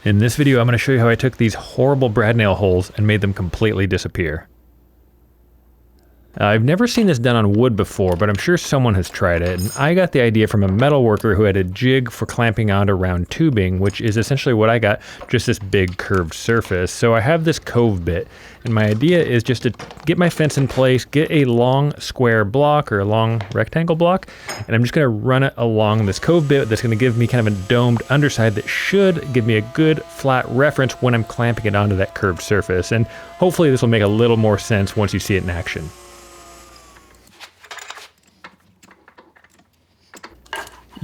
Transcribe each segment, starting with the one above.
In this video, I'm going to show you how I took these horrible brad nail holes and made them completely disappear. I've never seen this done on wood before, but I'm sure someone has tried it, and I got the idea from a metal worker who had a jig for clamping onto round tubing, which is essentially what I got, just this big curved surface. So I have this cove bit, and my idea is just to get my fence in place, get a long square block or a long rectangle block, and I'm just going to run it along this cove bit that's going to give me kind of a domed underside that should give me a good flat reference when I'm clamping it onto that curved surface, and hopefully this will make a little more sense once you see it in action.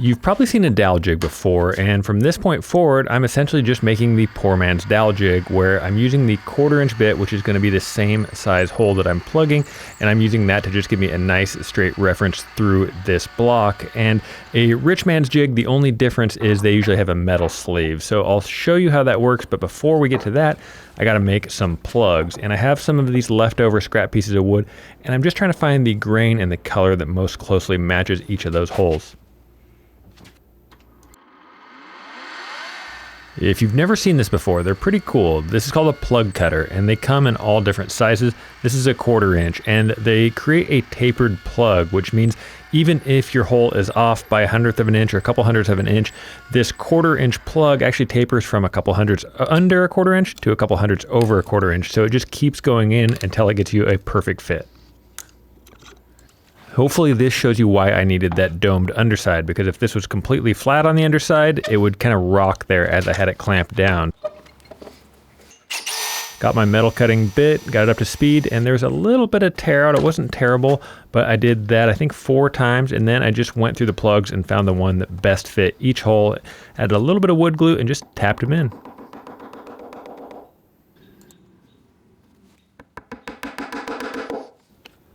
You've probably seen a dowel jig before, and from this point forward, I'm essentially just making the poor man's dowel jig, where I'm using the 1/4 inch bit, which is going to be the same size hole that I'm plugging, and I'm using that to just give me a nice straight reference through this block. And a rich man's jig, the only difference is they usually have a metal sleeve. So I'll show you how that works, but before we get to that, I got to make some plugs, and I have some of these leftover scrap pieces of wood, and I'm just trying to find the grain and the color that most closely matches each of those holes. If you've never seen this before, they're pretty cool. This is called a plug cutter, and they come in all different sizes. This is a 1/4 inch, and they create a tapered plug, which means even if your hole is off by 1/100 of an inch or a couple hundredths of an inch, this 1/4 inch plug actually tapers from a couple hundredths under a 1/4 inch to a couple hundredths over a 1/4 inch. So it just keeps going in until it gets you a perfect fit. Hopefully this shows you why I needed that domed underside, because if this was completely flat on the underside, it would kind of rock there as I had it clamped down. Got my metal cutting bit, got it up to speed, and there's a little bit of tear out. It wasn't terrible, but I did that I think 4 times, and then I just went through the plugs and found the one that best fit each hole, added a little bit of wood glue, and just tapped them in.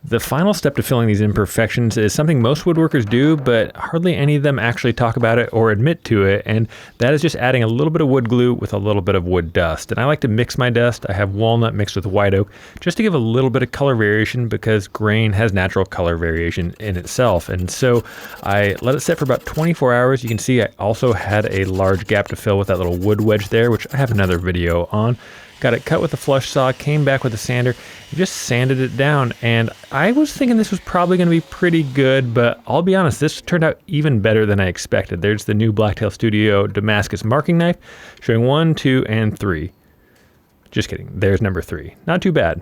The final step to filling these imperfections is something most woodworkers do, but hardly any of them actually talk about it or admit to it, and that is just adding a little bit of wood glue with a little bit of wood dust. And I like to mix my dust. I have walnut mixed with white oak just to give a little bit of color variation, because grain has natural color variation in itself. And so I let it set for about 24 hours. You can see I also had a large gap to fill with that little wood wedge there, which I have another video on. Got it cut with a flush saw, came back with a sander, and just sanded it down. And I was thinking this was probably going to be pretty good, but I'll be honest, this turned out even better than I expected. There's the new Blacktail Studio Damascus marking knife, showing 1, 2, and 3. Just kidding, there's number 3. Not too bad.